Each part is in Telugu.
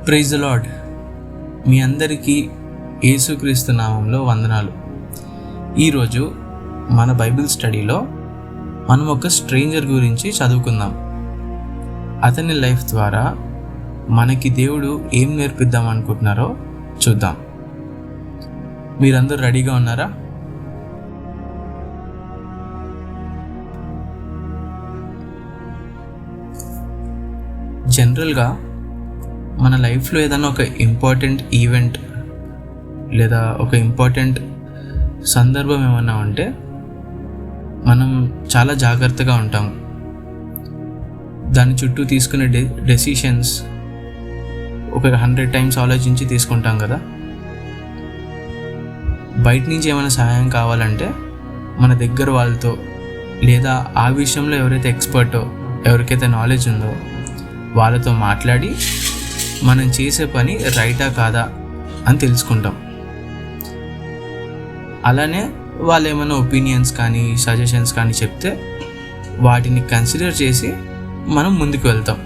Praise the lord. మీ అందరికీ యేసుక్రీస్తు నామంలో వందనాలు. ఈరోజు మన బైబిల్ స్టడీలో మనం ఒక స్ట్రేంజర్ గురించి చదువుకుందాం. అతని లైఫ్ ద్వారా మనకి దేవుడు ఏం నేర్పిద్దాం అనుకుంటున్నారో చూద్దాం. మీరందరూ రెడీగా ఉన్నారా? జనరల్గా మన లైఫ్లో ఏదైనా ఒక ఇంపార్టెంట్ ఈవెంట్ లేదా ఒక ఇంపార్టెంట్ సందర్భం ఏమన్నా ఉంటే మనం చాలా జాగ్రత్తగా ఉంటాం. దాని చుట్టూ తీసుకునే డెసిషన్స్ ఒక 100 times ఆలోచించి తీసుకుంటాం కదా. బయట నుంచి ఏమైనా సహాయం కావాలంటే మన దగ్గర వాళ్ళతో లేదా ఆ విషయంలో ఎవరైతే ఎక్స్పర్టో, ఎవరికైతే నాలెడ్జ్ ఉందో వాళ్ళతో మాట్లాడి మనం చేసే పని రైటా కాదా అని తెలుసుకుంటాం. అలానే వాళ్ళు ఏమైనా ఒపీనియన్స్ కానీ సజెషన్స్ కానీ చెప్తే వాటిని కన్సిడర్ చేసి మనం ముందుకు వెళ్తాం.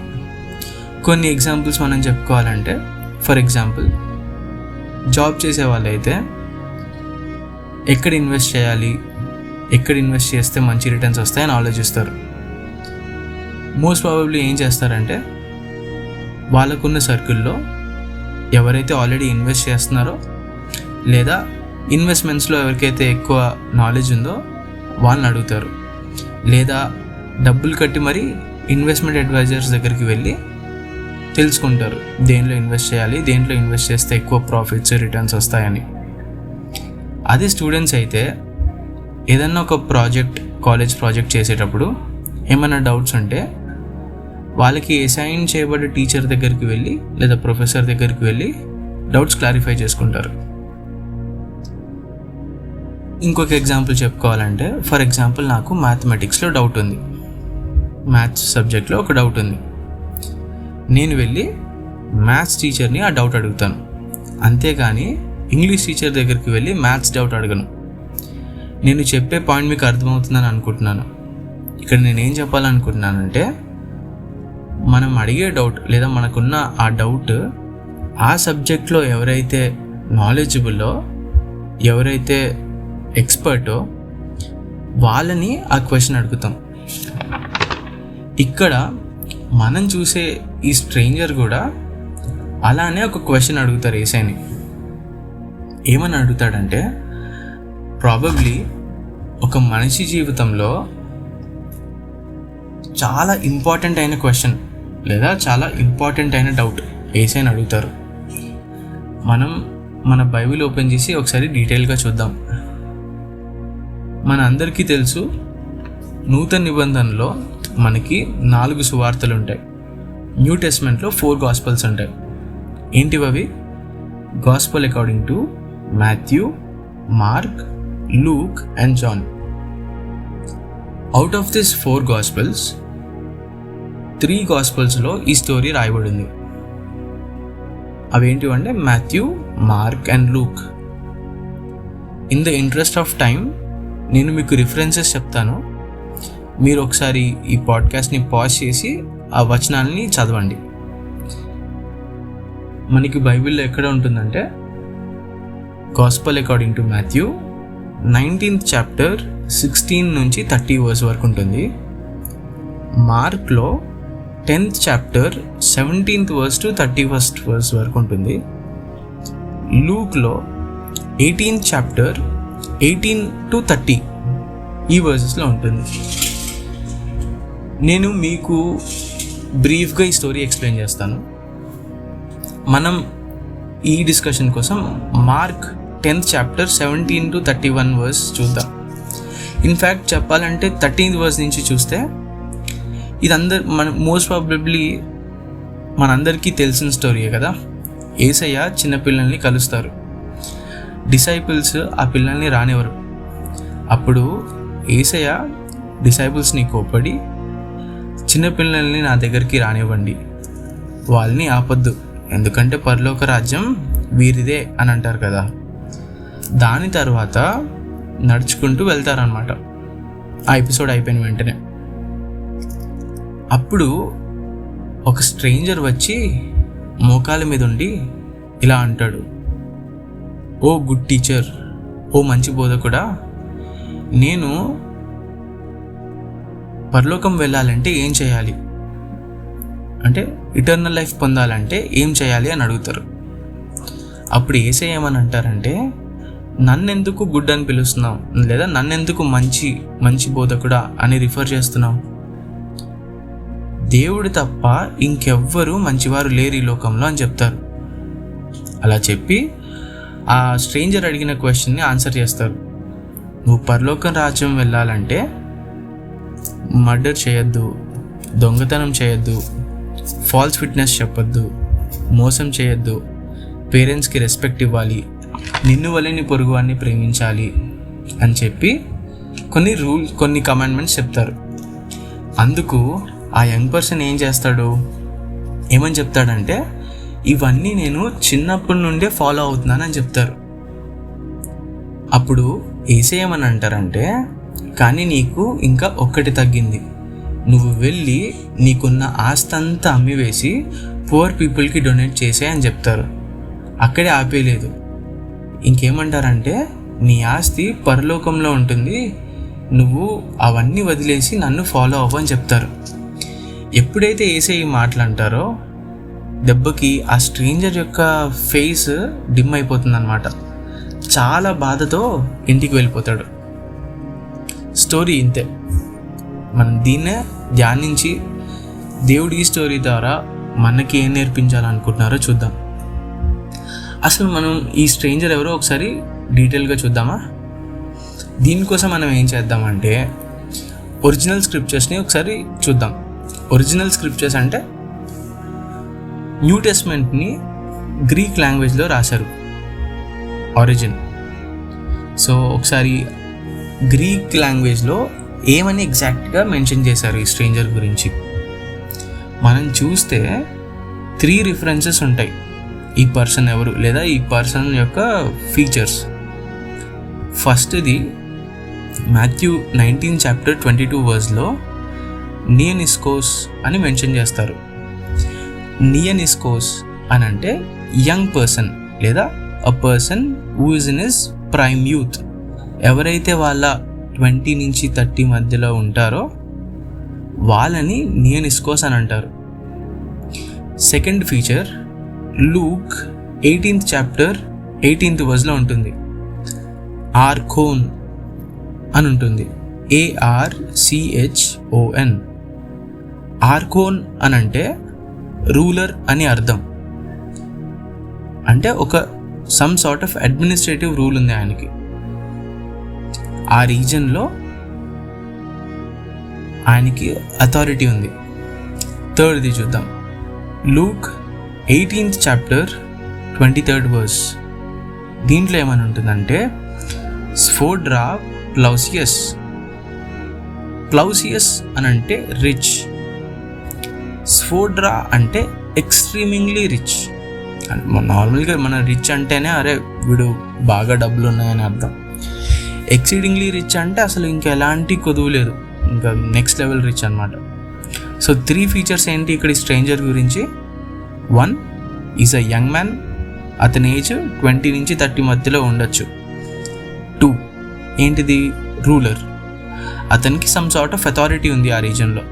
కొన్ని ఎగ్జాంపుల్స్ మనం చెప్పుకోవాలంటే, ఫర్ ఎగ్జాంపుల్ జాబ్ చేసే వాళ్ళైతే ఎక్కడ ఇన్వెస్ట్ చేయాలి, ఎక్కడ ఇన్వెస్ట్ చేస్తే మంచి రిటర్న్స్ వస్తాయని ఆలోచిస్తారు. మోస్ట్ ప్రాబబ్లీ ఏం చేస్తారంటే వాళ్ళకున్న సర్కిల్లో ఎవరైతే ఆల్రెడీ ఇన్వెస్ట్ చేస్తున్నారో లేదా ఇన్వెస్ట్మెంట్స్లో ఎవరికైతే ఎక్కువ నాలెడ్జ్ ఉందో వాళ్ళని అడుగుతారు, లేదా డబ్బులు కట్టి మరి ఇన్వెస్ట్మెంట్ అడ్వైజర్స్ దగ్గరికి వెళ్ళి తెలుసుకుంటారు దేంట్లో ఇన్వెస్ట్ చేయాలి, దేంట్లో ఇన్వెస్ట్ చేస్తే ఎక్కువ ప్రాఫిట్స్ రిటర్న్స్ వస్తాయని. అదే స్టూడెంట్స్ అయితే ఏదన్నా ఒక కాలేజ్ ప్రాజెక్ట్ చేసేటప్పుడు ఏమైనా డౌట్స్ ఉంటే వాళ్ళకి అసైన్ చేయబడ్డ టీచర్ దగ్గరికి వెళ్ళి లేదా ప్రొఫెసర్ దగ్గరికి వెళ్ళి డౌట్స్ క్లారిఫై చేసుకుంటారు. ఇంకొక ఎగ్జాంపుల్ చెప్పుకోవాలంటే, ఫర్ ఎగ్జాంపుల్ నాకు మ్యాథమెటిక్స్లో డౌట్ ఉంది, మ్యాథ్స్ సబ్జెక్ట్లో ఒక డౌట్ ఉంది. నేను వెళ్ళి మ్యాథ్స్ టీచర్ని ఆ డౌట్ అడుగుతాను, అంతేగాని ఇంగ్లీష్ టీచర్ దగ్గరికి వెళ్ళి మ్యాథ్స్ డౌట్ అడగను. నేను చెప్పే పాయింట్ మీకు అర్థమవుతుందని అనుకుంటున్నాను. ఇక్కడ నేనేం చెప్పాలనుకుంటున్నానంటే, మనం అడిగే డౌట్ లేదా మనకున్న ఆ డౌట్ ఆ సబ్జెక్ట్లో ఎవరైతే నాలెడ్జబుల్లో, ఎవరైతే ఎక్స్పర్టో వాళ్ళని ఆ క్వశ్చన్ అడుగుతాం. ఇక్కడ మనం చూసే ఈ స్ట్రేంజర్ కూడా అలానే ఒక క్వశ్చన్ అడుగుతారు ఏసైని. ఏమని అడుగుతాడంటే, ప్రాబబ్లీ ఒక మనిషి జీవితంలో చాలా ఇంపార్టెంట్ అయిన క్వశ్చన్ లేదా చాలా ఇంపార్టెంట్ అయిన డౌట్ ఏసైని అడుగుతారు. మనం మన బైబిల్ ఓపెన్ చేసి ఒకసారి డీటెయిల్గా చూద్దాం. మన అందరికీ తెలుసు, నూతన నిబంధనలో మనకి 4 సువార్తలు ఉంటాయి. న్యూ టెస్ట్మెంట్లో 4 గాస్పల్స్ ఉంటాయి. ఏంటివి? Gospel according to Matthew, Mark, Luke and John. Out of this 4 gospels 3 గాస్పల్స్లో ఈ స్టోరీ రాయబడింది. అవేంటివంటే మాథ్యూ, మార్క్ అండ్ లూక్. In the interest of time నేను మీకు రిఫరెన్సెస్ చెప్తాను. మీరు ఒకసారి ఈ పాడ్కాస్ట్ని పాజ్ చేసి ఆ వచనాలని చదవండి. మనకి బైబిల్లో ఎక్కడ ఉంటుందంటే, gospel according to Matthew 19th chapter 16 నుంచి 30 verse వరకు ఉంటుంది. మార్క్లో 10th chapter 17th verse to 31st verse వరకు ఉంటుంది. లూక్లో 18th chapter 18 to 30 ఈ వర్సెస్లో ఉంటుంది. నేను మీకు బ్రీఫ్గా ఈ స్టోరీ ఎక్స్ప్లెయిన్ చేస్తాను. మనం ఈ డిస్కషన్ కోసం mark 10th chapter 17 to 31 verse చూద్దాం. ఇన్ఫ్యాక్ట్ చెప్పాలంటే 13th verse నుంచి చూస్తే ఇది మోస్ట్ ప్రాబబ్లీ మనందరికీ తెలిసిన స్టోరీయే కదా. యేసయ్య చిన్నపిల్లల్ని కలుస్తారు. డిసైపుల్స్ ఆ పిల్లల్ని రానివ్వరు. అప్పుడు యేసయ్య డిసైపుల్స్ని కోప్పడి, చిన్నపిల్లల్ని నా దగ్గరికి రానివ్వండి, వాళ్ళని ఆపొద్దు, ఎందుకంటే పరలోక రాజ్యం వీరిదే అని అంటారు కదా. దాని తర్వాత నడుచుకుంటూ వెళ్తారనమాట ఆ ఎపిసోడ్ అయిపోయిన వెంటనే. అప్పుడు ఒక స్ట్రేంజర్ వచ్చి మోకాల మీద ఉండి ఇలా అంటాడు, ఓ గుడ్ టీచర్, ఓ మంచి బోధకుడా, నేను పరలోకం వెళ్ళాలంటే ఏం చేయాలి, అంటే ఇటర్నల్ లైఫ్ పొందాలంటే ఏం చేయాలి అని అడుగుతారు. అప్పుడు యేసయ్య ఏమని అంటారంటే, నన్నెందుకు గుడ్ అని పిలుస్తున్నావు, లేదా నన్నెందుకు మంచి బోధకుడా అని రిఫర్ చేస్తున్నావు? దేవుడు తప్ప ఇంకెవ్వరూ మంచివారు లేరు ఈ లోకంలో అని చెప్తారు. అలా చెప్పి ఆ స్ట్రేంజర్ అడిగిన క్వశ్చన్ని ఆన్సర్ చేస్తారు. నువ్వు పరలోకం రాజ్యం వెళ్ళాలంటే మర్డర్ చేయొద్దు, దొంగతనం చేయొద్దు, ఫాల్స్ విట్నెస్ చెప్పొద్దు, మోసం చేయొద్దు, పేరెంట్స్కి రెస్పెక్ట్ ఇవ్వాలి, నిన్ను వలె నీ పొరుగువాన్ని ప్రేమించాలి అని చెప్పి కొన్ని కమాండ్మెంట్స్ చెప్తారు. అందుకు ఆ యంగ్ పర్సన్ ఏం చేస్తాడు, ఏమని చెప్తాడంటే, ఇవన్నీ నేను చిన్నప్పటి నుండే ఫాలో అవుతున్నానని చెప్తారు. అప్పుడు యేసయ్య ఏమని అంటారంటే, కానీ నీకు ఇంకా ఒక్కటి తగ్గింది, నువ్వు వెళ్ళి నీకున్న ఆస్తంతా అమ్మివేసి పూర్ పీపుల్కి డొనేట్ చేసే అని చెప్తారు. అక్కడే ఆపేయలేదు, ఇంకేమంటారంటే, నీ ఆస్తి పరలోకంలో ఉంటుంది, నువ్వు అవన్నీ వదిలేసి నన్ను ఫాలో అవ్వని చెప్తారు. ఎప్పుడైతే యేసయ్య మాటలంటారో దెబ్బకి ఆ స్ట్రేంజర్ యొక్క ఫేస్ డిమ్ అయిపోతుందన్నమాట. చాలా బాధతో ఇంటికి వెళ్ళిపోతాడు. స్టోరీ ఇంతే. మనం దీన్నే ధ్యానించి దేవుడు ఈ స్టోరీ ద్వారా మనకి ఏం నేర్పించాలనుకుంటున్నారో చూద్దాం. అసలు మనం ఈ స్ట్రేంజర్ ఎవరో ఒకసారి డీటెయిల్గా చూద్దామా? దీనికోసం మనం ఏం చేద్దామంటే ఒరిజినల్ స్క్రిప్చర్స్ని ఒకసారి చూద్దాం. ఒరిజినల్ స్క్రిప్చర్స్ అంటే న్యూ టెస్ట్మెంట్ని గ్రీక్ లాంగ్వేజ్లో రాశారు, ఆరిజిన్. సో ఒకసారి గ్రీక్ లాంగ్వేజ్లో ఏమని ఎగ్జాక్ట్గా మెన్షన్ చేశారు ఈ స్ట్రేంజర్ గురించి మనం చూస్తే 3 రిఫరెన్సెస్ ఉంటాయి ఈ పర్సన్ ఎవరు లేదా ఈ పర్సన్ యొక్క ఫీచర్స్. ఫస్ట్ది మాథ్యూ 19 చాప్టర్ 22 వర్స్లో నియనిస్కోస్ అని మెన్షన్ చేస్తారు. నియనిస్కోస్ అని అంటే యంగ్ పర్సన్ లేదా a person who is in his prime youth. ఎవరైతే వాళ్ళ 20 నుంచి 30 మధ్యలో ఉంటారో వాళ్ళని నియనిస్కోస్ అని అంటారు. Second feature Luke 18th chapter 18th వర్స్లో ఉంటుంది. ఆర్కోన్ అని ఉంటుంది, ARCHON. ఆర్కోన్ అని అంటే రూలర్ అని అర్థం. అంటే ఒక some sort of administrative rule ఉంది ఆయనకి ఆ రీజన్లో, ఆయనకి అథారిటీ ఉంది. థర్డ్ది చూద్దాం. Luke 18th chapter 23rd verse. దీంట్లో ఏమని ఉంటుందంటే స్ఫోడ్రా ప్లౌసియస్. ప్లౌసియస్ అని అంటే రిచ్, స్ఫోడ్రా అంటే ఎక్స్ట్రీమింగ్లీ రిచ్. నార్మల్గా మన రిచ్ అంటేనే అరే వీడు బాగా డబ్బులు ఉన్నాయని అర్థం. ఎక్సీడింగ్లీ రిచ్ అంటే అసలు ఇంకా ఎలాంటి కొదువు లేదు, ఇంకా నెక్స్ట్ లెవెల్ రిచ్ అనమాట. సో 3 ఫీచర్స్ ఏంటి ఇక్కడ ఈ స్ట్రేంజర్ గురించి? 1 ఈజ్ అ యంగ్ మ్యాన్, అతని ఏజ్ 20 నుంచి 30 మధ్యలో ఉండొచ్చు. 2 ఏంటిది? రూలర్, అతనికి సమ్ సార్ట్ ఆఫ్ అథారిటీ ఉంది ఆ రీజన్లో.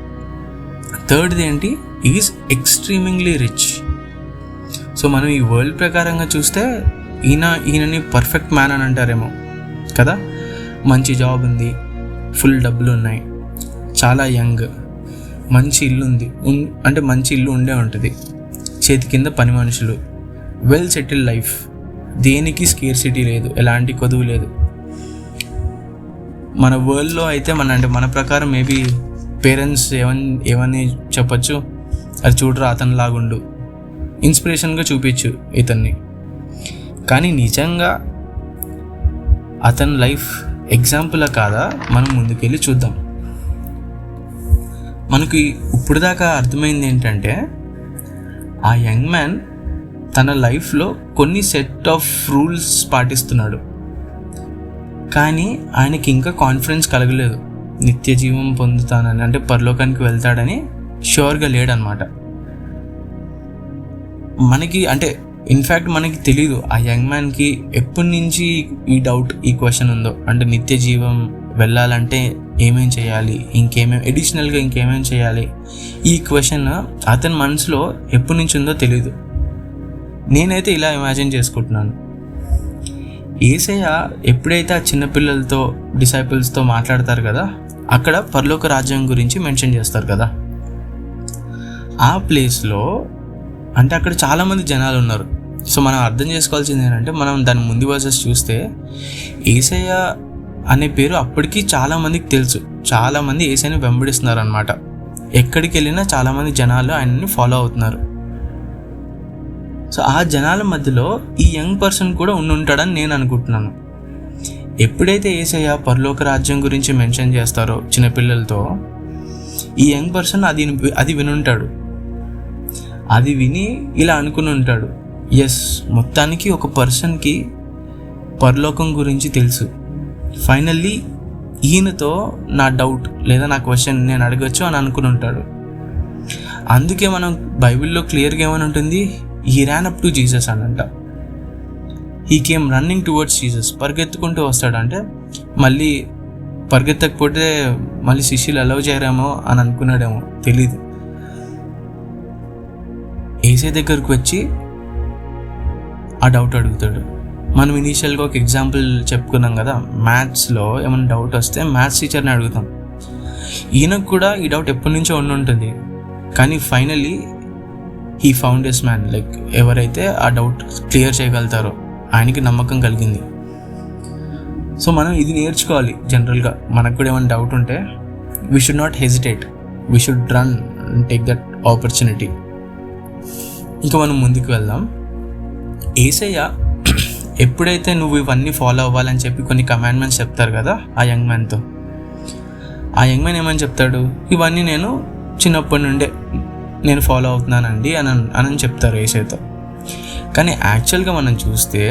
థర్డ్ది ఏంటి? Is ఎక్స్ట్రీమింగ్లీ rich. సో మనం ఈ వరల్డ్ ప్రకారంగా చూస్తే ఈయనని పర్ఫెక్ట్ మ్యాన్ అని అంటారేమో కదా. మంచి జాబ్ ఉంది, ఫుల్ డబ్బులు ఉన్నాయి, చాలా యంగ్, మంచి ఇల్లు ఉంది, అంటే మంచి ఇల్లు ఉండే ఉంటుంది, చేతి కింద పని మనుషులు, వెల్ సెటిల్డ్ లైఫ్, దేనికి స్కేర్సిటీ లేదు, ఎలాంటి కొదువు లేదు. మన వరల్డ్లో అయితే మన ప్రకారం మేబీ పేరెంట్స్ ఏమని చెప్పచ్చు, అది చూడరా అతనిలాగుండు, ఇన్స్పిరేషన్గా చూపించు ఇతన్ని. కానీ నిజంగా అతని లైఫ్ ఎగ్జాంపుల్ కాదా మనం ముందుకెళ్ళి చూద్దాం. మనకి ఇప్పుడు దాకా అర్థమైంది ఏంటంటే ఆ యంగ్ మ్యాన్ తన లైఫ్లో కొన్ని సెట్ ఆఫ్ రూల్స్ పాటిస్తున్నాడు, కానీ ఆయనకి ఇంకా కాన్ఫిడెన్స్ కలగలేదు నిత్య జీవం పొందుతానని, అంటే పరలోకానికి వెళ్తాడని ష్యూర్గా లేడనమాట. మనకి అంటే ఇన్ఫ్యాక్ట్ మనకి తెలీదు ఆ యంగ్ మ్యాన్కి ఎప్పటి నుంచి ఈ డౌట్, ఈ క్వశ్చన్ ఉందో. అంటే నిత్య జీవం వెళ్ళాలంటే ఏమేం చేయాలి, అడిషనల్గా ఇంకేమేం చేయాలి, ఈ క్వశ్చన్ అతని మనసులో ఎప్పటి నుంచి ఉందో తెలీదు. నేనైతే ఇలా ఇమాజిన్ చేసుకుంటున్నాను, యేసయ్య ఎప్పుడైతే ఆ చిన్నపిల్లలతో డిసైపుల్స్తో మాట్లాడతారు కదా, అక్కడ పరలోక రాజ్యం గురించి మెన్షన్ చేస్తారు కదా, ఆ ప్లేస్లో అంటే అక్కడ చాలామంది జనాలు ఉన్నారు. సో మనం అర్థం చేసుకోవాల్సింది ఏంటంటే, మనం దాని ముందు వర్సెస్ చూస్తే యేసయ్య అనే పేరు అప్పటికి చాలామందికి తెలుసు. చాలామంది యేసయ్యని వెంబడిస్తున్నారు అనమాట. ఎక్కడికి వెళ్ళినా చాలామంది జనాలు ఆయనని ఫాలో అవుతున్నారు. సో ఆ జనాల మధ్యలో ఈ యంగ్ పర్సన్ కూడా ఉంటాడని నేను అనుకుంటున్నాను. ఎప్పుడైతే యేసయ్య పరలోక రాజ్యం గురించి మెన్షన్ చేస్తారో చిన్నపిల్లలతో, ఈ యంగ్ పర్సన్ అది వినుంటాడు. అది విని ఇలా అనుకుని ఉంటాడు, ఎస్, మొత్తానికి ఒక పర్సన్కి పరలోకం గురించి తెలుసు. ఫైనల్లీ ఈయనతో నా డౌట్ లేదా నా క్వశ్చన్ నేను అడగచ్చు అని అనుకుని ఉంటాడు. అందుకే మనం బైబిల్లో క్లియర్గా ఏమని ఉంటుంది, he ran up to Jesus అనంట. He came running towards Jesus. పరిగెత్తుకుంటూ వస్తాడు. అంటే మళ్ళీ పరిగెత్తకపోతే మళ్ళీ శిష్యులు అలౌ చేయరేమో అని అనుకున్నాడేమో, తెలీదు. యేసయ్య దగ్గరకు వచ్చి ఆ డౌట్ అడుగుతాడు. మనం ఇనీషియల్గా ఒక ఎగ్జాంపుల్ చెప్పుకున్నాం కదా, మ్యాథ్స్లో ఏమైనా డౌట్ వస్తే మ్యాథ్స్ టీచర్ని అడుగుతాం. ఈయనకు కూడా ఈ డౌట్ ఎప్పటి నుంచో ఉంటుంది. కానీ finally he found this man, like ఎవరైతే ఆ డౌట్ క్లియర్ చేయగలుగుతారో ఆయనకి నమ్మకం కలిగింది. సో మనం ఇది నేర్చుకోవాలి. జనరల్గా మనకు కూడా ఏమైనా డౌట్ ఉంటే we should not hesitate, we should run and take that opportunity. ఇంకా మనం ముందుకు వెళ్దాం. యేసయ్య ఎప్పుడైతే నువ్వు ఇవన్నీ ఫాలో అవ్వాలని చెప్పి కొన్ని కమాండ్మెంట్స్ చెప్తారు కదా ఆ యంగ్ మ్యాన్తో, ఆ యంగ్ మ్యాన్ ఏమని చెప్తాడు, ఇవన్నీ నేను చిన్నప్పటి నుండే నేను ఫాలో అవుతున్నానండి అని చెప్తారు యేసయ్యతో. కానీ యాక్చువల్గా మనం చూస్తే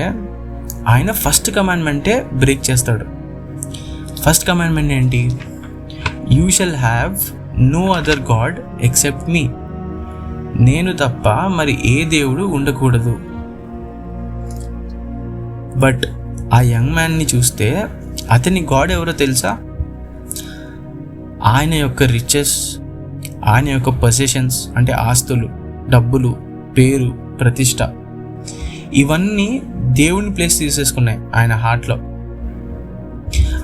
ఆయన ఫస్ట్ కమాండ్మెంటే బ్రేక్ చేస్తాడు. ఫస్ట్ కమాండ్మెంట్ ఏంటి, you shall have no other god except me. నేను తప్ప మరి ఏ దేవుడు ఉండకూడదు. బట్ ఆ యంగ్ మ్యాన్ని చూస్తే అతని గాడ్ ఎవరో తెలుసా, ఆయన యొక్క రిచెస్, ఆయన యొక్క పొజిషన్స్, అంటే ఆస్తులు, డబ్బులు, పేరు, ప్రతిష్ట, ఇవన్నీ దేవుని ప్లేస్ తీసేసుకున్నాయి ఆయన హార్ట్లో.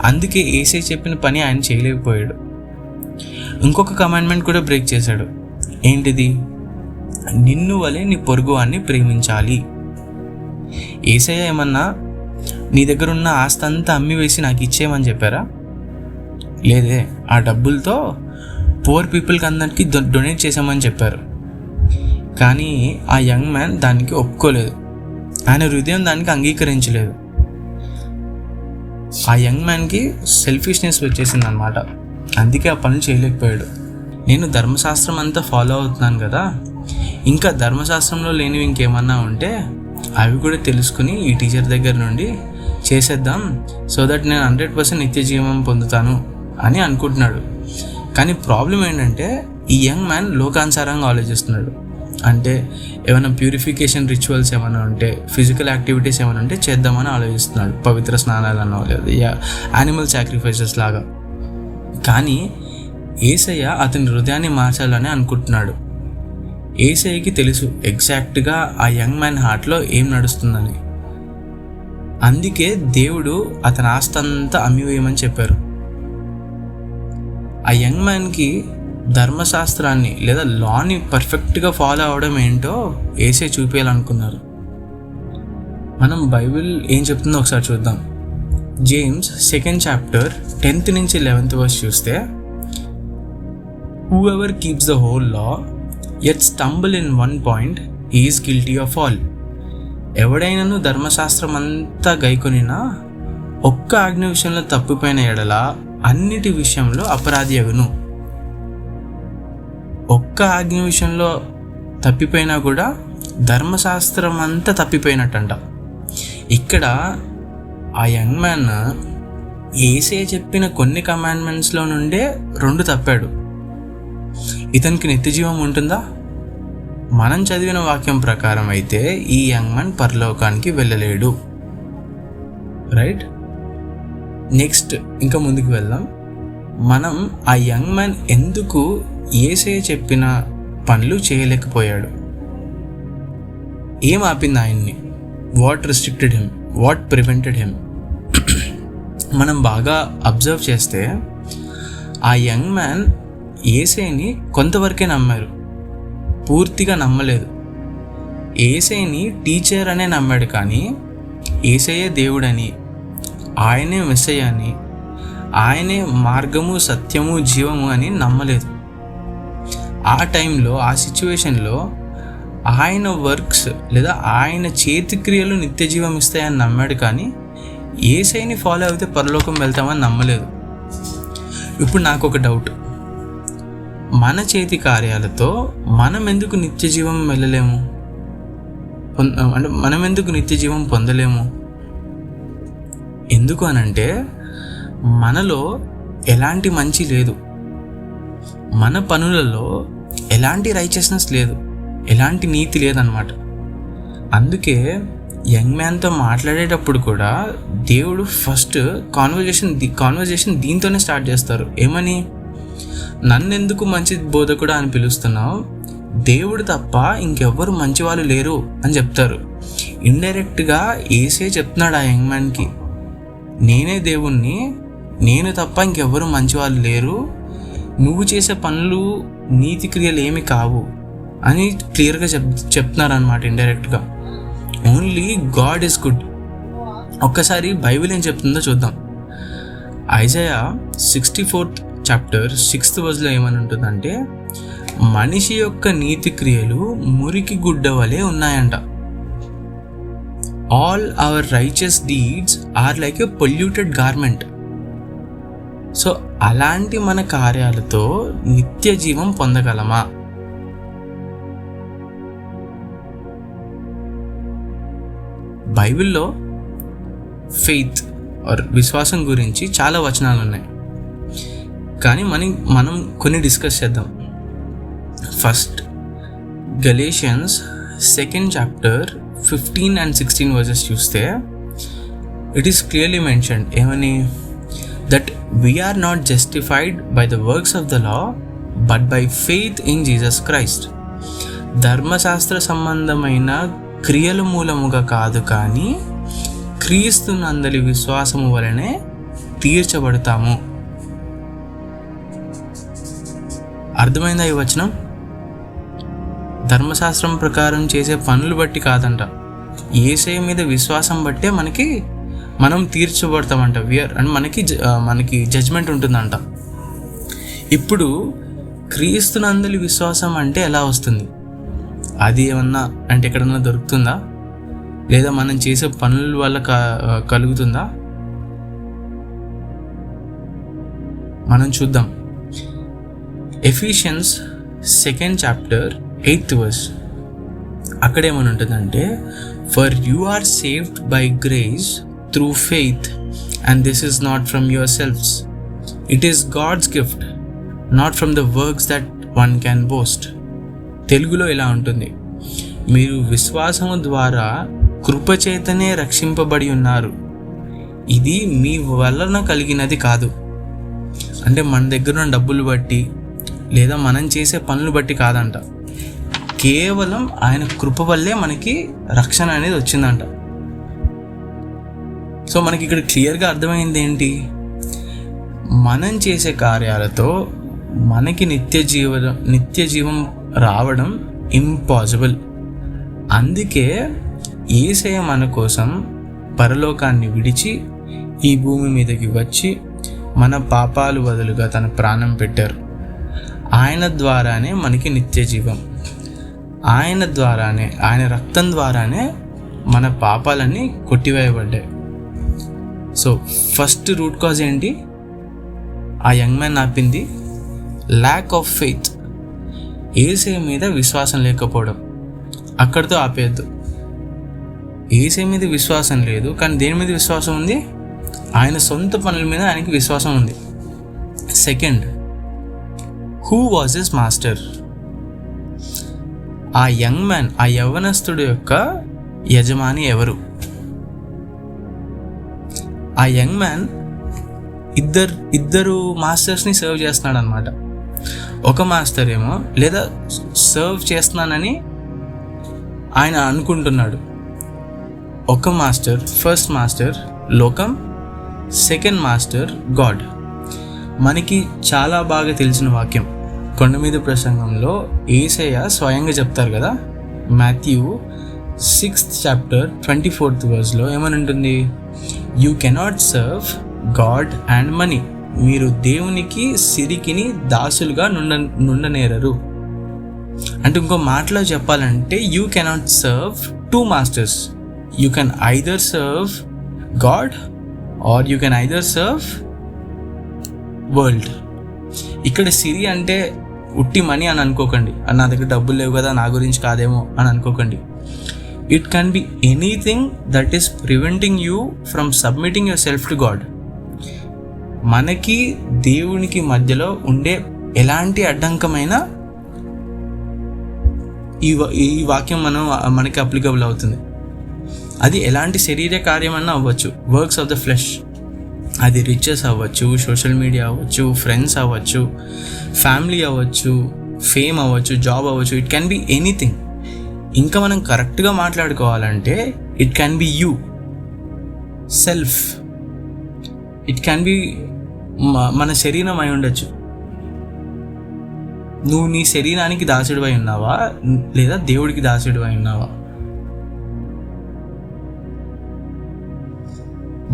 అందుకే యేసయ్య చెప్పిన పని ఆయన చేయలేకపోయాడు. ఇంకొక కమాండ్మెంట్ కూడా బ్రేక్ చేశాడు. ఏంటిది, నిన్ను వలె నీ పొరుగువాన్ని ప్రేమించాలి. యేసయ్య ఏమన్నా నీ దగ్గర ఉన్న ఆస్తి అంతా అమ్మి వేసి నాకు ఇచ్చేయమని చెప్పారా? లేదే, ఆ డబ్బులతో పూర్ పీపుల్కి అందరికీ డొనేట్ చేసామని చెప్పారు. కానీ ఆ యంగ్ మ్యాన్ దానికి ఒప్పుకోలేదు. ఆయన హృదయం దానికి అంగీకరించలేదు. ఆ యంగ్ మ్యాన్కి సెల్ఫిష్నెస్ వచ్చేసింది అనమాట. అందుకే ఆ పనులు చేయలేకపోయాడు. నేను ధర్మశాస్త్రం అంతా ఫాలో అవుతున్నాను కదా, ఇంకా ధర్మశాస్త్రంలో లేనివి ఇంకేమన్నా ఉంటే అవి కూడా తెలుసుకుని ఈ టీచర్ దగ్గర నుండి చేసేద్దాం, సో దట్ నేను 100% నిత్య జీవం పొందుతాను అని అనుకుంటున్నాడు. కానీ ప్రాబ్లం ఏంటంటే ఈ యంగ్ మ్యాన్ లోకానుసారంగా ఆలోచిస్తున్నాడు. అంటే ఏమైనా ప్యూరిఫికేషన్ రిచువల్స్ ఏమైనా ఉంటే, ఫిజికల్ యాక్టివిటీస్ ఏమైనా ఉంటే చేద్దామని ఆలోచిస్తున్నాడు. పవిత్ర స్నానాలు అన్నో లేదు యానిమల్ సాక్రిఫైసెస్ లాగా. కానీ యేసయ్య అతని హృదయాన్ని మార్చాలని అనుకుంటున్నాడు. యేసయ్యకి తెలుసు ఎగ్జాక్ట్గా ఆ యంగ్ మ్యాన్ హార్ట్లో ఏం నడుస్తుందని. అందుకే దేవుడు అతని ఆస్తి అంతా అమ్మివేయమని చెప్పారు. ఆ యంగ్ మ్యాన్కి ధర్మశాస్త్రాన్ని లేదా లాని పర్ఫెక్ట్గా ఫాలో అవడం ఏంటో యేసయ్య చూపించాలనుకున్నారు. మనం బైబిల్ ఏం చెప్తుందో ఒకసారి చూద్దాం. జేమ్స్ 2nd chapter 10th నుంచి 11th verse చూస్తే, whoever keeps the whole law yet stumble in one point he is guilty of all. ఎవడైనాను ధర్మశాస్త్రం అంతా గైకొనినా ఒక్క ఆజ్ఞ విషయంలో తప్పిపోయిన ఎడల అన్నిటి విషయంలో అపరాధి అగును. ఒక్క ఆజ్ఞ విషయంలో తప్పిపోయినా కూడా ధర్మశాస్త్రం అంతా తప్పిపోయినట్టంట. ఇక్కడ ఆ యంగ్ మ్యాన్ యేసయ్య చెప్పిన కొన్ని కమాండ్మెంట్స్లో నుండే 2 తప్పాడు. ఇతనికి నిత్య జీవం ఉంటుందా? మనం చదివిన వాక్యం ప్రకారం అయితే ఈ యంగ్ మ్యాన్ పరలోకానికి వెళ్ళలేడు. రైట్? నెక్స్ట్ ఇంకా ముందుకు వెళ్దాం. మనం ఆ యంగ్ మ్యాన్ ఎందుకు యేసయ్య చెప్పిన పనులు చేయలేకపోయాడు? ఏం ఆపింది ఆయన్ని? What restricted him? What prevented him? మనం బాగా అబ్జర్వ్ చేస్తే ఆ యంగ్ మ్యాన్ యేసయ్యని కొంతవరకే నమ్మారు, పూర్తిగా నమ్మలేదు. యేసయ్యని టీచర్ అనే నమ్మాడు, కానీ యేసయ్యే దేవుడని, ఆయనే మెస్సయ్య అని, ఆయనే మార్గము సత్యము జీవము అని నమ్మలేదు. ఆ టైంలో ఆ సిచ్యువేషన్లో ఆయన వర్క్స్ లేదా ఆయన చేతి క్రియలు నిత్య జీవం ఇస్తాయని నమ్మాడు, కానీ యేసయ్యని ఫాలో అయితే పరలోకం వెళ్తామని నమ్మలేదు. ఇప్పుడు నాకు ఒక డౌట్, మన చేతి కార్యాలతో మనం ఎందుకు నిత్య జీవం వెళ్ళలేము? అంటే మనం ఎందుకు నిత్య జీవం పొందలేము? ఎందుకు అనంటే మనలో ఎలాంటి మంచి లేదు, మన పనులలో ఎలాంటి రైచియస్నెస్ లేదు, ఎలాంటి నీతి లేదన్నమాట. అందుకే యంగ్ మ్యాన్తో మాట్లాడేటప్పుడు కూడా దేవుడు ఫస్ట్ కాన్వర్జేషన్ దీంతోనే స్టార్ట్ చేస్తారు. ఏమని? నన్నెందుకు మంచి బోధకుడు అని పిలుస్తున్నావు? దేవుడు తప్ప ఇంకెవ్వరు మంచి వాళ్ళు లేరు అని చెప్తారు. ఇండైరెక్ట్గా యేసయ్య చెప్తున్నాడు ఆ యంగ్ మ్యాన్కి, నేనే దేవుణ్ణి, నేను తప్ప ఇంకెవ్వరు మంచి వాళ్ళు లేరు, నువ్వు చేసే పనులు నీతి క్రియలు ఏమి కావు అని క్లియర్గా చెప్తున్నారనమాట ఇండైరెక్ట్గా. Only God is good. ఒక్కసారి బైబిల్ ఏం చెప్తుందో చూద్దాం. Isaiah 64th chapter 6th verse ఏమని ఉంటుందంటే, మనిషి యొక్క నీతి క్రియలు మురికి గుడ్డ వలె ఉన్నాయంట. All our righteous deeds are like a polluted garment. So అలాంటి మన కార్యాలతో నిత్య జీవం పొందగలమా? బైబిల్లో ఫెయిత్ ఆర్ విశ్వాసం గురించి చాలా వచనాలు ఉన్నాయి, కానీ మనం కొన్ని డిస్కస్ చేద్దాం. First Galatians 2nd chapter 15 and 16 verses చూస్తే ఇట్ ఈస్ క్లియర్లీ మెన్షన్డ్. ఏమని? That we are not justified by the works of the law but by faith in Jesus Christ. ధర్మశాస్త్ర సంబంధమైన క్రియల మూలముగా కాదు, కానీ క్రీస్తునందలి విశ్వాసము వలనే తీర్చబడతాము. అర్థమైందా ఈ వచనం? ధర్మశాస్త్రం ప్రకారం చేసే పనులు బట్టి కాదంట, యేసయ్య మీద విశ్వాసం బట్టే మనం తీర్చబడతామంట. అండ్ మనకి జడ్జ్మెంట్ ఉంటుందంట. ఇప్పుడు క్రీస్తునందలి విశ్వాసం అంటే ఎలా వస్తుంది? అది ఏమన్నా అంటే ఎక్కడన్నా దొరుకుతుందా? లేదా మనం చేసే పనుల వల్ల కలుగుతుందా? మనం చూద్దాం. Ephesians 2nd chapter 8th verse అక్కడేమని ఉంటుందంటే, for you are saved by grace through faith and this is not from your selves, it is God's gift not from the works that one can boast. తెలుగులో ఇలా ఉంటుంది, మీరు విశ్వాసము ద్వారా కృపచేతనే రక్షింపబడి ఉన్నారు, ఇది మీ వలన కలిగినది కాదు. అంటే మన దగ్గర ఉన్న డబ్బులు బట్టి లేదా మనం చేసే పనులు బట్టి కాదంట, కేవలం ఆయన కృప వల్లే మనకి రక్షణ అనేది వచ్చిందంట. సో మనకి ఇక్కడ క్లియర్గా అర్థమైంది ఏంటి? మనం చేసే కార్యాలతో మనకి నిత్య జీవం రావడం ఇంపాసిబుల్. అందుకే యేసయ్య మన కోసం పరలోకాన్ని విడిచి ఈ భూమి మీదకి వచ్చి మన పాపాలు బదులుగా తన ప్రాణం పెట్టారు. ఆయన ద్వారానే మనకి నిత్య జీవం, ఆయన ద్వారానే, ఆయన రక్తం ద్వారానే మన పాపాలన్నీ కొట్టివేయబడ్డాయి. సో ఫస్ట్ రూట్ కాజ్ ఏంటి? ఆ యంగ్ మ్యాన్ ఆపింది ల్యాక్ ఆఫ్ ఫెయిత్, యేసయ్య మీద విశ్వాసం లేకపోవడం. అక్కడితో ఆపేయద్దు. యేసయ్య మీద విశ్వాసం లేదు, కానీ దేని మీద విశ్వాసం ఉంది? ఆయన సొంత పనుల మీద ఆయనకి విశ్వాసం ఉంది. Second, who was his master? ఆ యంగ్ మ్యాన్, ఆ యవ్వనస్తుడు యొక్క యజమాని ఎవరు? ఆ యంగ్ మ్యాన్ ఇద్దరు మాస్టర్స్ని సర్వ్ చేస్తున్నాడు అనమాట. ఒక మాస్టర్ ఏమో లేదా సర్వ్ చేస్తున్నానని ఆయన అనుకుంటున్నాడు. ఒక మాస్టర్, ఫస్ట్ మాస్టర్ లోకం, సెకండ్ మాస్టర్ గాడ్. మనకి చాలా బాగా తెలిసిన వాక్యం కొండ మీద ప్రసంగంలో యేసయ్య స్వయంగా చెప్తారు కదా. Matthew 6th chapter 24th verse ఏమని ఉంటుంది? You cannot serve God and money. మీరు దేవునికి సిరికిని దాసులుగా నుండనేరరు. అంటే ఇంకో మాటలో చెప్పాలంటే you cannot serve 2 masters. You can either serve God or you can either serve world. ఇక్కడ సిరి అంటే ఉట్టి మనీ అని అనుకోకండి. నా దగ్గర డబ్బులు లేవు కదా, నా గురించి కాదేమో అని అనుకోకండి. It can be anything that is preventing you from submitting your self to God. మనకి దేవునికి మధ్యలో ఉండే ఎలాంటి అడ్డంకమైన ఈ వాక్యం మనకి అప్లికబుల్ అవుతుంది. అది ఎలాంటి శరీర కార్యమన్నా అవ్వచ్చు, వర్క్స్ ఆఫ్ ద ఫ్లెష్. అది రిచెస్ అవ్వచ్చు, సోషల్ మీడియా అవ్వచ్చు, ఫ్రెండ్స్ అవ్వచ్చు, ఫ్యామిలీ అవ్వచ్చు, ఫేమ్ అవ్వచ్చు, జాబ్ అవ్వచ్చు. It can be anything. ఇంకా మనం కరెక్ట్గా మాట్లాడుకోవాలంటే it can be you self. It can be మన శరీరం అయి ఉండొచ్చు. నువ్వు నీ శరీరానికి దాసుడు అయి ఉన్నావా లేదా దేవుడికి దాసుడు అయి ఉన్నావా?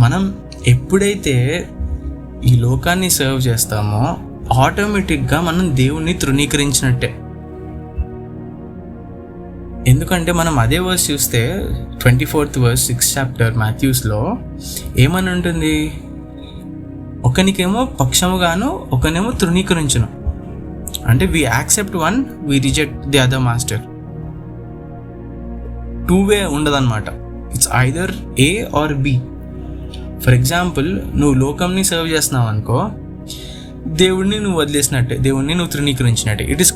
మనం ఎప్పుడైతే ఈ లోకాన్ని సర్వ్ చేస్తామో ఆటోమేటిక్గా మనం దేవుణ్ణి తృణీకరించినట్టే. ఎందుకంటే మనం అదే వర్స్ చూస్తే 24th verse 6th chapter మాథ్యూస్లో ఏమని ఉంటుంది? ఒకనికేమో పక్షముగాను ఒకనేమో తృణీకరించును. అంటే we accept one, we reject the other master. 2 way ఉండదన్నమాట. It's either A or B. For example, నువ్వు లోకంని సర్వ్ చేస్తున్నావు అనుకో, దేవుడిని నువ్వు వదిలేసినట్టే, దేవుడిని నువ్వు తృణీకరించినట్టే. It is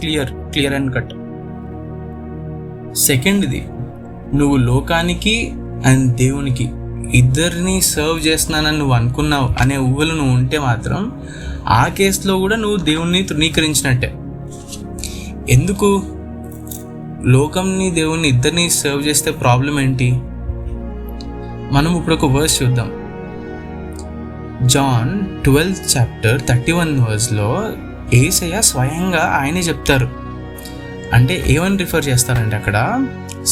clear and cut. సెకండ్ది, నువ్వు లోకానికి అండ్ దేవునికి ఇద్దరిని సర్వ్ చేస్తున్నానని నువ్వు అనుకున్నావు అనే ఊహలు నువ్వు ఉంటే మాత్రం ఆ కేసులో కూడా నువ్వు దేవుణ్ణి తృణీకరించినట్టే. ఎందుకు? లోకంని దేవుణ్ణి ఇద్దరిని సర్వ్ చేస్తే ప్రాబ్లం ఏంటి? మనం ఇప్పుడు ఒక వర్స్ చూద్దాం. జాన్ 12th chapter 31 verseలో యేసయ్య స్వయంగా ఆయనే చెప్తారు. అంటే ఏమని రిఫర్ చేస్తారంటే అక్కడ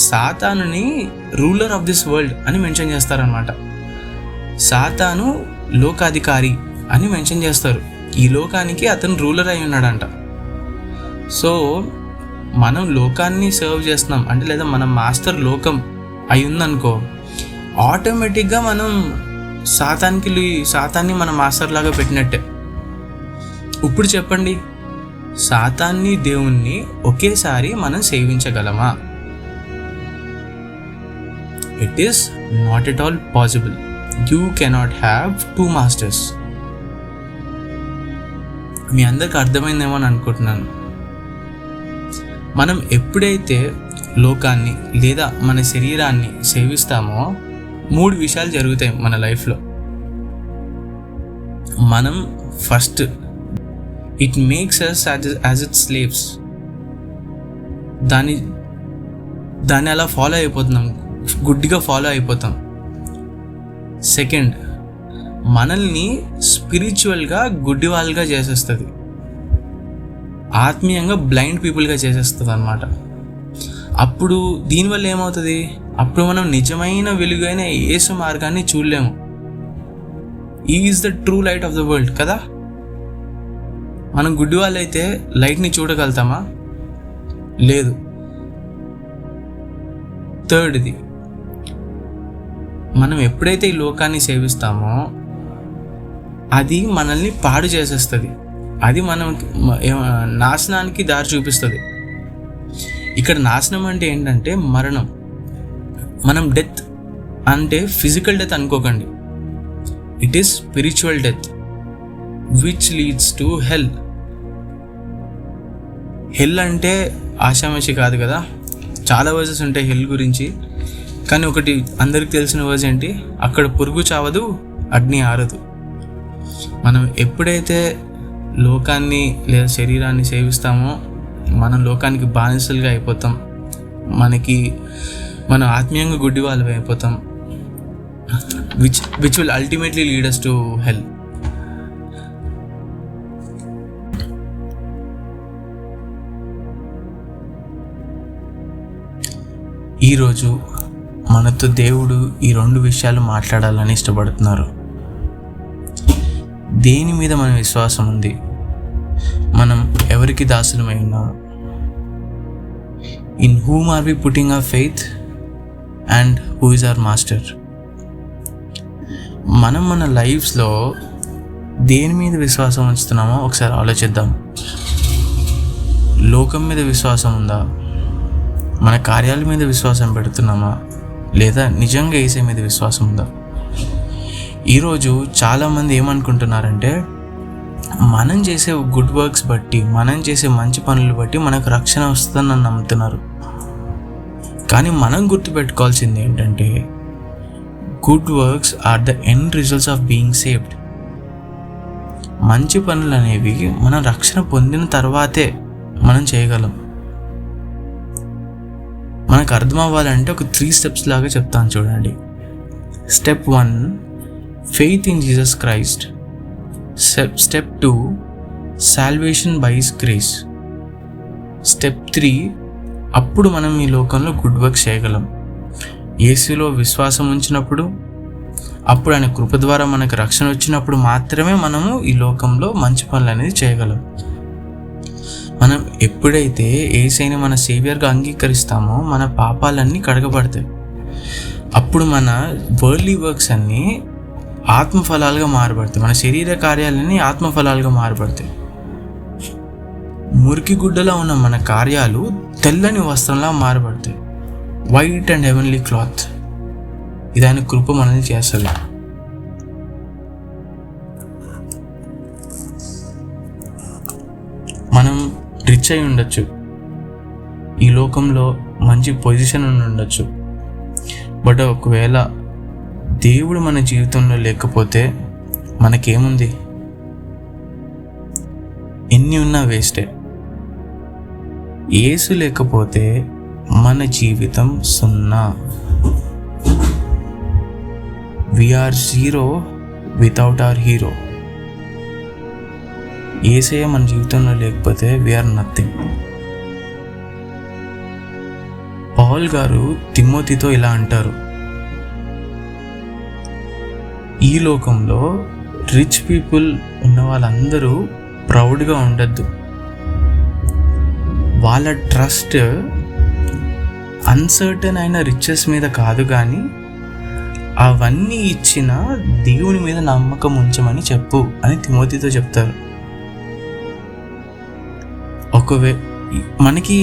సాతానుని రూలర్ ఆఫ్ దిస్ వరల్డ్ అని మెన్షన్ చేస్తారనమాట. సాతాను లోకాధికారి అని మెన్షన్ చేస్తారు. ఈ లోకానికి అతను రూలర్ అయి ఉన్నాడంట. సో మనం లోకాన్ని సర్వ్ చేస్తున్నాం అంటే, లేదా మన మాస్టర్ లోకం అయి ఉందనుకో, ఆటోమేటిక్గా మనం సాతాన్ని మన మాస్టర్ లాగా పెట్టినట్టే. ఇప్పుడు చెప్పండి, సాతాన్ని దేవుణ్ణి ఒకేసారి మనం సేవించగలమా? It is not at all possible. You cannot have 2 masters. మీ అందరికి అర్థమైందేమో అని అనుకుంటున్నాను. మనం ఎప్పుడైతే లోకాన్ని లేదా మన శరీరాన్ని సేవిస్తామో 3 విషయాలు జరుగుతాయి మన లైఫ్లో. మనం first, it makes us as it slaves. దాన్ని అలా ఫాలో అయిపోతున్నాం, గుడ్డిగా ఫాలో అయిపోతాం. సెకండ్, మనల్ని స్పిరిచువల్గా గుడ్డి వాళ్ళుగా చేసేస్తుంది, ఆత్మీయంగా బ్లైండ్ పీపుల్గా చేసేస్తుంది అన్నమాట. అప్పుడు దీనివల్ల ఏమవుతుంది? అప్పుడు మనం నిజమైన వెలుగైన యేసు మార్గాన్ని చూడలేము. Is the true light of the world కదా. మనం గుడ్డి వాళ్ళు అయితే లైట్ని చూడగలుగుతామా? లేదు. థర్డ్ది, మనం ఎప్పుడైతే ఈ లోకాన్ని సేవిస్తామో అది మనల్ని పాడు చేసేస్తుంది, అది మనం నాశనానికి దారి చూపిస్తుంది. ఇక్కడ నాశనం అంటే ఏంటంటే మరణం. మనం డెత్ అంటే ఫిజికల్ డెత్ అనుకోకండి. It is spiritual death which leads to hell. Hell అంటే ఆషామాషి కాదు కదా. చాలా వర్సెస్ ఉంటాయి హెల్ గురించి, కానీ ఒకటి అందరికి తెలిసిన వర్స్ ఏంటి, అక్కడ పురుగు చావదు, అగ్ని ఆరదు. మనం ఎప్పుడైతే లోకాన్ని లేదా శరీరాన్ని సేవిస్తామో మనం లోకానికి బానిసలుగా అయిపోతాం, మనం ఆత్మీయంగా గుడ్డి వాళ్ళు అయిపోతాం, which will ultimately lead us to hell. ఈరోజు మనతో దేవుడు ఈ 2 విషయాలు మాట్లాడాలని ఇష్టపడుతున్నారు. దేని మీద మన విశ్వాసం ఉంది, మనం ఎవరికి దాసులమై ఉన్నాము, in whom are we putting our faith and who is our master. మనం మన లైఫ్స్లో దేని మీద విశ్వాసం ఉంచుతున్నామో ఒకసారి ఆలోచిద్దాం. లోకం మీద విశ్వాసం ఉందా, మన కార్యాల మీద విశ్వాసం పెడుతున్నామా, లేదా నిజంగా యేసే మీద విశ్వాసం ఉందా? ఈరోజు చాలామంది ఏమనుకుంటున్నారంటే మనం చేసే గుడ్ వర్క్స్ బట్టి, మనం చేసే మంచి పనులు బట్టి మనకు రక్షణ వస్తుందని నమ్ముతున్నారు. కానీ మనం గుర్తుపెట్టుకోవాల్సింది ఏంటంటే good works are the end results of being saved. మంచి పనులు అనేవి మనం రక్షణ పొందిన తర్వాతే మనం చేయగలం. మనకు అర్థం అవ్వాలంటే ఒక 3 steps లాగా చెప్తాను చూడండి. Step 1, faith in Jesus Christ. Step 2, salvation by His grace. Step 3, అప్పుడు మనం ఈ లోకంలో గుడ్ వర్క్ చేయగలం. యేసులో విశ్వాసం ఉంచినప్పుడు, అప్పుడు ఆయన కృప ద్వారా మనకు రక్షణ వచ్చినప్పుడు మాత్రమే మనము ఈ లోకంలో మంచి పనులు అనేది చేయగలం. మనం ఎప్పుడైతే యేసయ్యని మన సేవియర్గా అంగీకరిస్తామో మన పాపాలన్నీ కడగబడతాయి. అప్పుడు మన వరల్డ్లీ వర్క్స్ అన్నీ ఆత్మఫలాలుగా మారబడతాయి, మన శరీర కార్యాలన్నీ ఆత్మఫలాలుగా మారబడతాయి. మురికి గుడ్డలా ఉన్న మన కార్యాలు తెల్లని వస్త్రంలా మారబడతాయి, వైట్ అండ్ హెవెన్లీ క్లాత్. ఇది ఆయన కృప మనల్ని చేస్తుంది. మనం రిచ్ అయి ఉండొచ్చు, ఈ లోకంలో మంచి పొజిషన్ ఉండొచ్చు, బట్ ఒకవేళ దేవుడు మన జీవితంలో లేకపోతే మనకేముంది? ఎన్ని ఉన్నా వేస్టే. యేసు లేకపోతే మన జీవితం 0. We are 0 without our hero. యేసయ్య మన జీవితంలో లేకపోతే వీఆర్ నథింగ్. పౌల్ గారు తిమోతితో ఇలా అంటారు, ఈ లోకంలో రిచ్ పీపుల్ ఉన్న వాళ్ళందరూ ప్రౌడ్గా ఉండద్దు. వాళ్ళ ట్రస్ట్ అన్సర్టన్ అయిన రిచెస్ మీద కాదు, కానీ అవన్నీ ఇచ్చిన దేవుని మీద నమ్మకం ఉంచమని చెప్పు అని తిమోతితో చెప్తారు. మనకి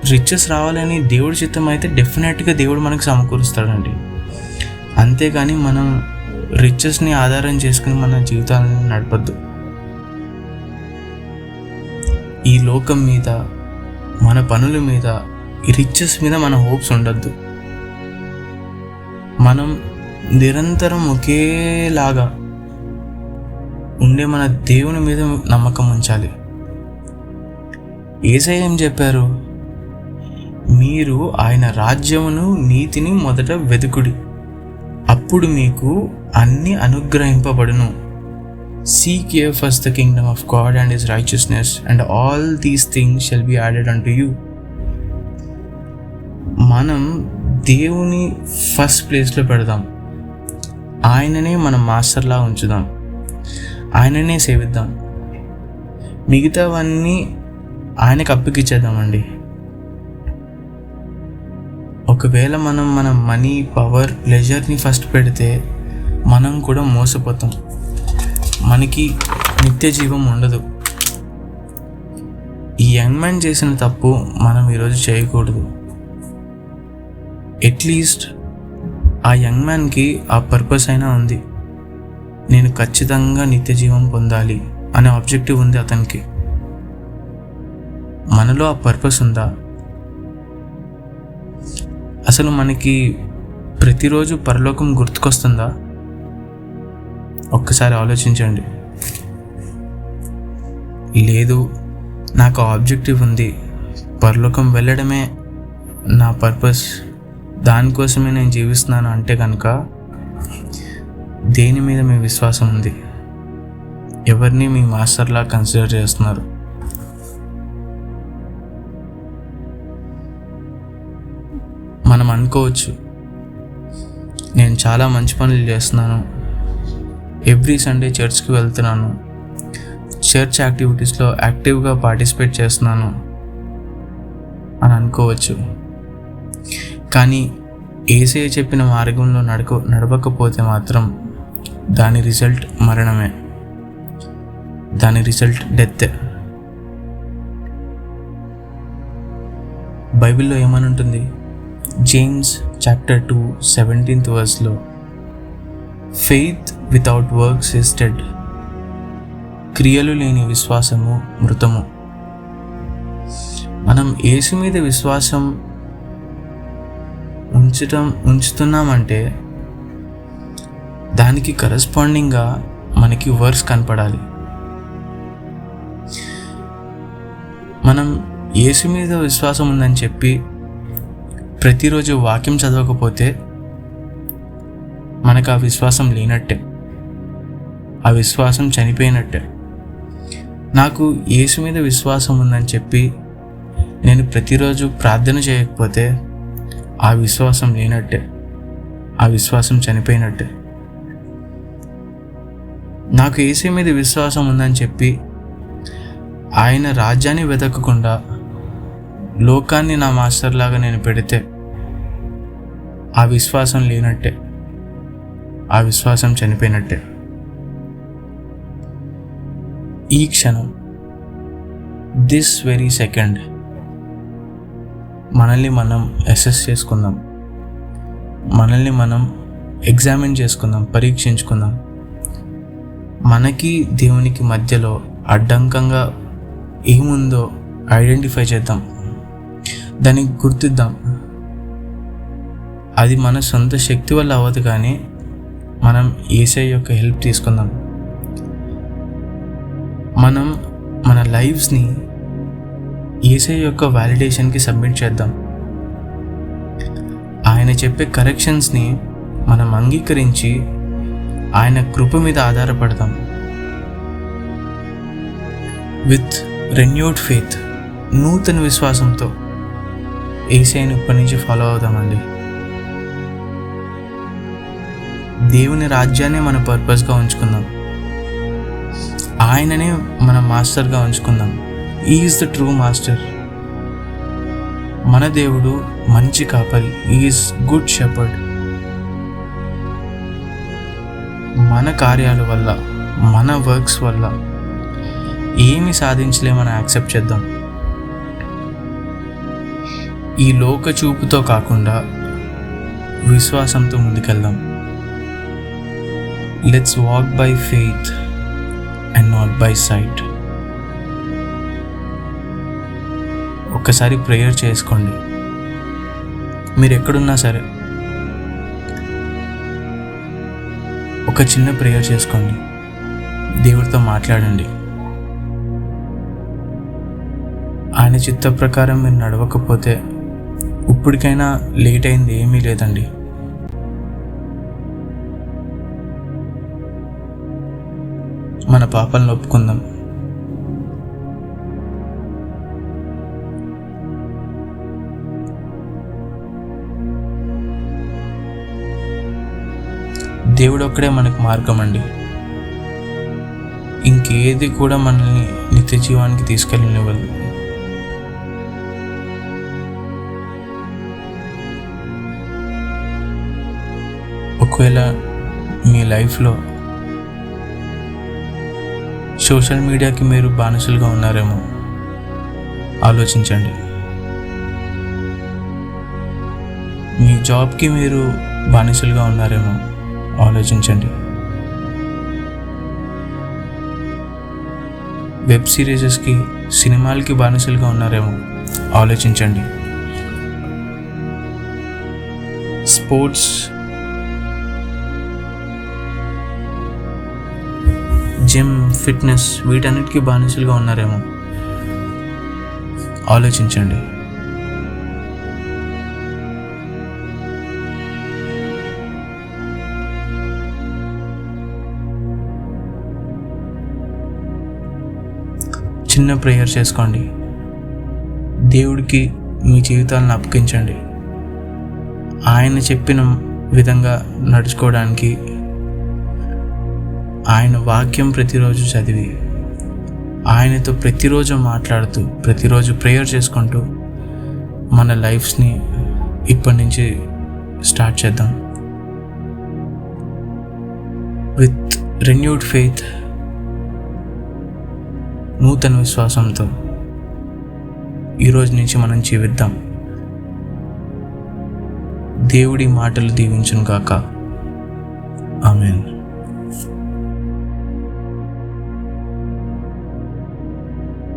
రిచెస్ రావాలని దేవుడి చిత్తం అయితే డెఫినెట్గా దేవుడు మనకు సమకూరుస్తాడండి. అంతేగాని మనం రిచెస్ని ఆధారం చేసుకుని మన జీవితాలను నడపద్దు. ఈ లోకం మీద, మన పనుల మీద, ఈ రిచెస్ మీద మన హోప్స్ ఉండద్దు. మనం నిరంతరం ఒకేలాగా ఉండే మన దేవుని మీద నమ్మకం ఉంచాలి. యేసయ్య ఏం చెప్పారు? మీరు ఆయన రాజ్యమును నీతిని మొదట వెతుకుడి, అప్పుడు మీకు అన్ని అనుగ్రహింపబడును. Seek ye first the kingdom of God and His righteousness, and all these things shall be added unto you. మనం దేవుని ఫస్ట్ ప్లేస్లో పెడదాం, ఆయననే మన మాస్టర్లా ఉంచుదాం, ఆయననే సేవిద్దాం, మిగతావన్నీ ఆయనకు అప్పగిచ్చేద్దామండి. ఒకవేళ మనం మన మనీ, పవర్, ప్లెజర్ని ఫస్ట్ పెడితే మనం కూడా మోసపోతాం, మనకి నిత్య జీవం ఉండదు. ఈ యంగ్ మ్యాన్ చేసిన తప్పు మనం ఈరోజు చేయకూడదు. అట్లీస్ట్ ఆ యంగ్ మ్యాన్కి ఆ పర్పస్ అయినా ఉంది, నేను ఖచ్చితంగా నిత్య జీవం పొందాలి అనే ఆబ్జెక్టివ్ ఉంది అతనికి. మనలో ఆ పర్పస్ ఉందా? అసలు మనకి ప్రతిరోజు పరలోకం గుర్తుకొస్తుందా? ఒక్కసారి ఆలోచించండి. లేదు, నాకు ఆబ్జెక్టివ్ ఉంది, పరలోకం వెళ్ళడమే నా పర్పస్, దానికోసమే నేను జీవిస్తున్నాను అంటే కనుక దేని మీద మీ విశ్వాసం ఉంది? ఎవరిని మీ మాస్టర్లా కన్సిడర్ చేస్తున్నారు? మనం అనుకోవచ్చు, నేను చాలా మంచి పనులు చేస్తున్నాను, ఎవ్రీ సండే చర్చ్కి వెళ్తున్నాను, చర్చ్ యాక్టివిటీస్లో యాక్టివ్గా పార్టిసిపేట్ చేస్తున్నాను అని అనుకోవచ్చు. కానీ యేసయ్య చెప్పిన మార్గంలో నడవకపోతే మాత్రం దాని రిజల్ట్ మరణమే, దాని రిజల్ట్ డెత్. బైబిల్లో ఏమని ఉంటుంది? James chapter 2 17th verse, faith without works is dead. క్రియలు లేని విశ్వాసము మృతము. మనం యేసు మీద విశ్వాసం ఉంచుతున్నామంటే దానికి కరెస్పాండింగ్గా మనకి వర్క్స్ కనపడాలి. మనం యేసు మీద విశ్వాసం ఉందని చెప్పి ప్రతిరోజు వాక్యం చదవకపోతే మనకు ఆ విశ్వాసం లేనట్టే, ఆ విశ్వాసం చనిపోయినట్టే. నాకు యేసు మీద విశ్వాసం ఉందని చెప్పి నేను ప్రతిరోజు ప్రార్థన చేయకపోతే ఆ విశ్వాసం లేనట్టే, ఆ విశ్వాసం చనిపోయినట్టే. నాకు యేసు మీద విశ్వాసం ఉందని చెప్పి ఆయన రాజ్యాన్ని వెతకకుండా లోకాన్ని నా మాస్టర్ లాగా నేను పెడితే ఆ విశ్వాసం లేనట్టే, ఆ విశ్వాసం చనిపోయినట్టే. ఈ క్షణం, దిస్ వెరీ సెకండ్ మనల్ని మనం అసెస్ చేసుకుందాం, మనల్ని మనం ఎగ్జామిన్ చేసుకుందాం, పరీక్షించుకుందాం. మనకి దేవునికి మధ్యలో అడ్డంకంగా ఏముందో ఐడెంటిఫై చేద్దాం, దానికి గుర్తిద్దాం. అది మన సొంత శక్తి వల్ల అవ్వదు, కానీ మనం యేసయ్య యొక్క హెల్ప్ తీసుకుందాం. మనం మన లైఫ్స్ని యేసయ్య యొక్క వ్యాలిడేషన్కి సబ్మిట్ చేద్దాం. ఆయన చెప్పే కరెక్షన్స్ని మనం అంగీకరించి ఆయన కృప మీద ఆధారపడతాం. విత్ రెన్యూడ్ ఫెయిత్, నూతన విశ్వాసంతో యేసయ్యని ఇప్పటి నుంచి ఫాలో అవుదామండి. దేవుని రాజ్యాన్ని మన పర్పస్గా ఉంచుకుందాం, ఆయననే మన మాస్టర్గా ఉంచుకుందాం. He is the true master. మన దేవుడు మంచి కాపరి, హీ ఈజ్ గుడ్ షెపర్డ్. మన కార్యాల వల్ల, మన వర్క్స్ వల్ల ఏమి సాధించలేమని యాక్సెప్ట్ చేద్దాం. ఈ లోక చూపుతో కాకుండా విశ్వాసంతో ముందుకెళ్దాం. Let's walk by faith and not by sight. ఒక్కసారి ప్రేయర్ చేసుకోండి. మీరు ఎక్కడున్నా సరే ఒక చిన్న ప్రేయర్ చేసుకోండి, దేవుడితో మాట్లాడండి. ఆయన చిత్త ప్రకారం మీరు నడవకపోతే ఇప్పటికైనా లేట్ అయింది ఏమీ లేదండి. మన పాపాలను ఒప్పుకుందాం. దేవుడు ఒక్కడే మనకు మార్గం అండి. ఇంకేది కూడా మనల్ని నిత్య జీవానికి తీసుకెళ్ళనివ్వదు. ఒకవేళ మీ లైఫ్లో సోషల్ మీడియాకి మీరు బానిసలుగా ఉన్నారేమో ఆలోచించండి. మీ జాబ్కి మీరు బానిసలుగా ఉన్నారేమో ఆలోచించండి. వెబ్ సిరీసెస్కి, సినిమాలకి బానిసలుగా ఉన్నారేమో ఆలోచించండి. స్పోర్ట్స్, జిమ్, ఫిట్నెస్ వీటన్నిటికీ బానిసలుగా ఉన్నారేమో. ఆలోచించండి. చిన్న ప్రేయర్ చేసుకోండి. దేవుడికి మీ జీవితాలను అప్పగించండి. ఆయన చెప్పిన విధంగా నడుచుకోవడానికి, ఆయన వాక్యం ప్రతిరోజు చదివి, ఆయనతో ప్రతిరోజు మాట్లాడుతూ, ప్రతిరోజు ప్రేయర్ చేసుకుంటూ మన లైఫ్స్ని ఇప్పటి నుంచి స్టార్ట్ చేద్దాం. విత్ రెన్యూడ్ ఫెయిత్, నూతన విశ్వాసంతో ఈరోజు నుంచి మనం జీవిద్దాం. దేవుడి మాటలు దీవించును గాక. ఆమేన్.